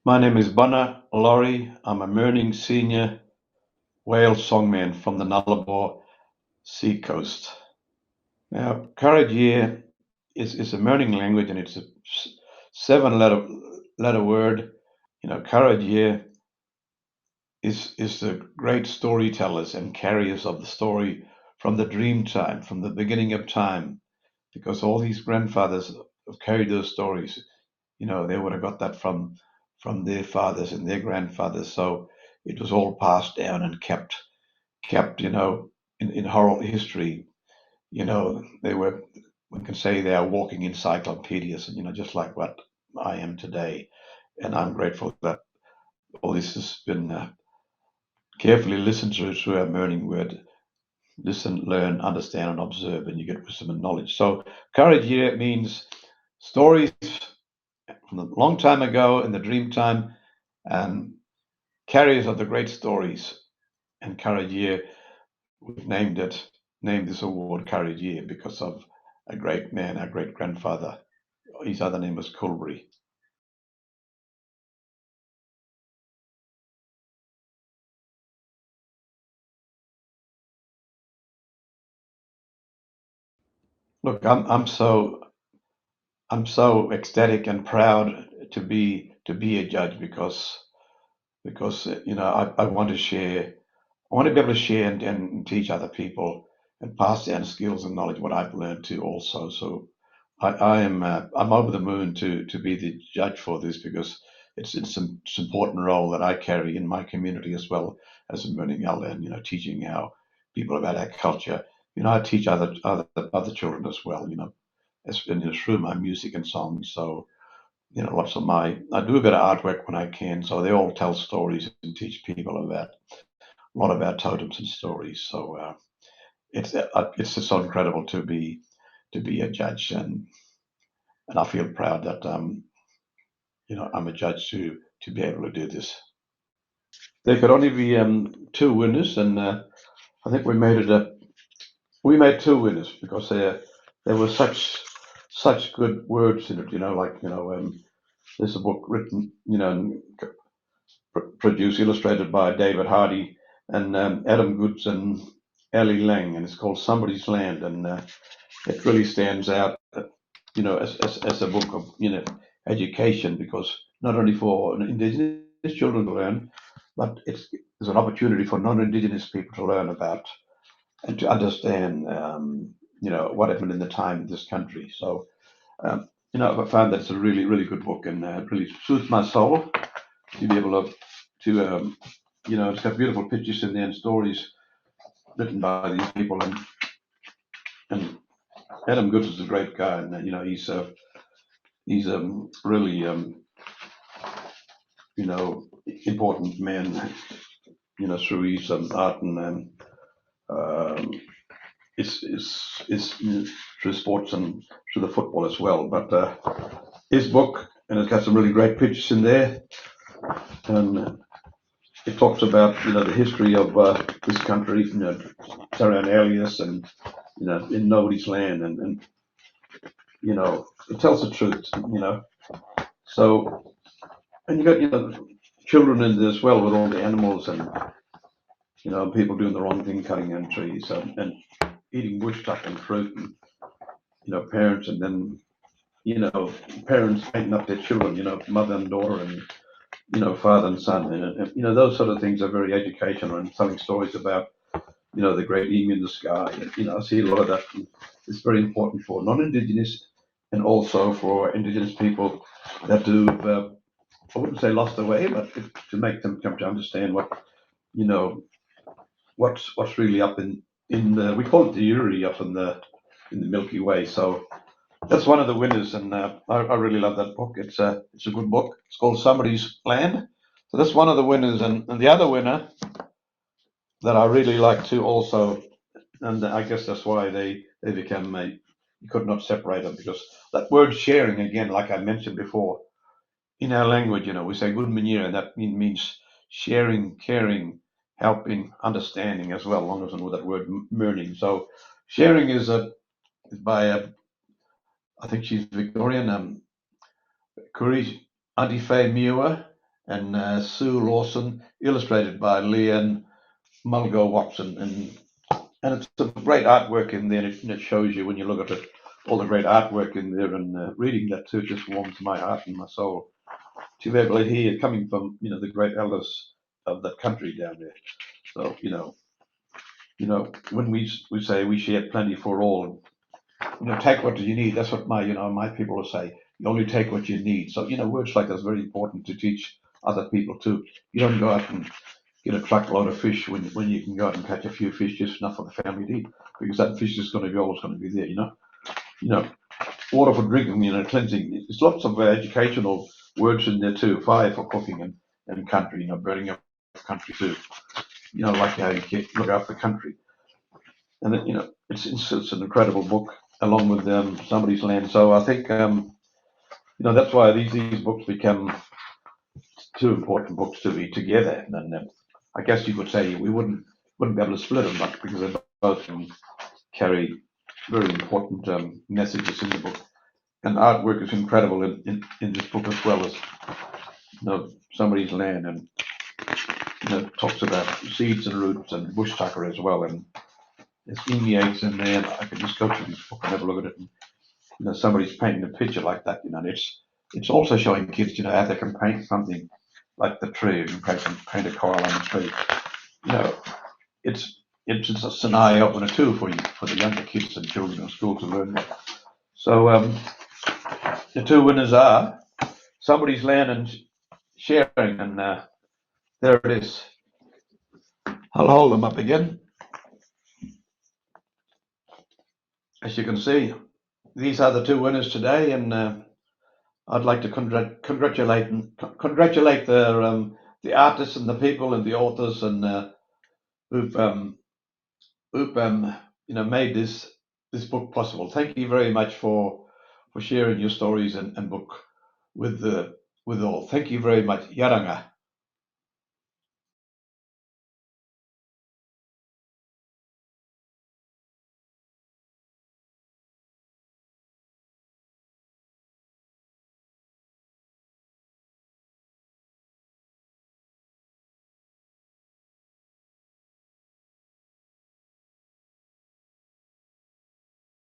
My name is Bunna Laurie. I'm a Mirning senior Wales songman from the Nullarbor Sea Coast. Now, Karajia is a Mirning language and it's a seven letter word. Karajia is the great storytellers and carriers of the story from the dream time, from the beginning of time, because all these grandfathers have carried those stories. They would have got that from their fathers and their grandfathers. So it was all passed down and kept, in oral history. They were, one can say they are walking encyclopedias, and just like what I am today. And I'm grateful that all this has been carefully listened to through our learning word. Listen, learn, understand, and observe, and you get wisdom and knowledge. So, courage here means stories from a long time ago in the dream time, and carriers of the great stories. And Courage Year, we've named this award Courage Year because of a great man, our great grandfather. His other name was Culbury. Look, I'm so ecstatic and proud to be a judge because I want to share. I want to be able to share and teach other people and pass down skills and knowledge what I've learned too also. So I'm over the moon to be the judge for this because it's an important role that I carry in my community as well as a learning elder and teaching our people about our culture. I teach other children as well. As through my music and songs. So lots of I do a bit of artwork when I can. So they all tell stories and teach people about a lot about totems and stories. So it's just so incredible to be a judge, and I feel proud that I'm a judge to be able to do this. There could only be two winners, and I think we made two winners because there were such good words in it. There's a book written, produced, illustrated by David Hardy and Adam Goods and Ellie Lang, and it's called Somebody's Land, and it really stands out, as a book of education because not only for Indigenous children to learn, but it's an opportunity for non-Indigenous people to learn about and to understand, what happened in the time in this country. So, I found that it's a really, really good book and it really soothes my soul to be able to it's got beautiful pictures in there and stories written by these people. And Adam Goods is a great guy, and he's a really important man, through his art and through sports and through the football as well. But his book, and it's got some really great pictures in there, and it talks about the history of this country, around alias and in nobody's land, and it tells the truth, So, and you got children in there as well with all the animals and people doing the wrong thing, cutting down trees and eating bush tuck and fruit, and parents, and then parents painting up their children, mother and daughter, and father and son, and those sort of things are very educational and telling stories about the great emu in the sky. And, I see a lot of that. And it's very important for non-Indigenous and also for Indigenous people that do, I wouldn't say lost their way, but to make them come to understand you know, what's really up in the, we call it the Uri up in the Milky Way. So that's one of the winners, and I really love that book. It's a good book. It's called Somebody's Land. So that's one of the winners, and the other winner that I really like too also, and I guess that's why they become you could not separate them because that word sharing again, like I mentioned before, in our language, we say good manure, and that means sharing, caring, helping, understanding as well, along with that word learning. So sharing is by I think she's Victorian, Auntie Faye Muir, and Sue Lawson, illustrated by Leanne Mulgo Watson, and it's a great artwork in there, and it shows you when you look at it, all the great artwork in there, and reading that too just warms my heart and my soul to be able to hear coming from the great elders of that country down there. So when we say we share plenty for all, take what you need. That's what my people will say. You only take what you need. So words like that's very important to teach other people too. You don't go out and get a truckload of fish when you can go out and catch a few fish just enough for the family to eat, because that fish is always going to be there. You know, water for drinking, cleansing. There's lots of educational words in there too. Fire for cooking and country. Burning up country too. Like how you look after the country. And it's an incredible book, along with Somebody's Land. So I think that's why these books become two important books to be together. And I guess you could say we wouldn't be able to split them much, because they both carry very important messages in the book. And artwork is incredible in this book, as well as Somebody's Land, and talks about seeds and roots and bush tucker as well. And there's eggs in there. I could just go through this book and have a look at it. And, somebody's painting a picture like that, and it's also showing kids, how they can paint something like the tree, and paint a coral on the tree. It's just an eye opener too for the younger kids and children in school to learn that. So the two winners are Somebody's Land and Sharing, and there it is. I'll hold them up again. As you can see, these are the two winners today, and I'd like to congratulate the artists and the people and the authors, and who've made this book possible. Thank you very much for sharing your stories and book with all. Thank you very much. Yaranga.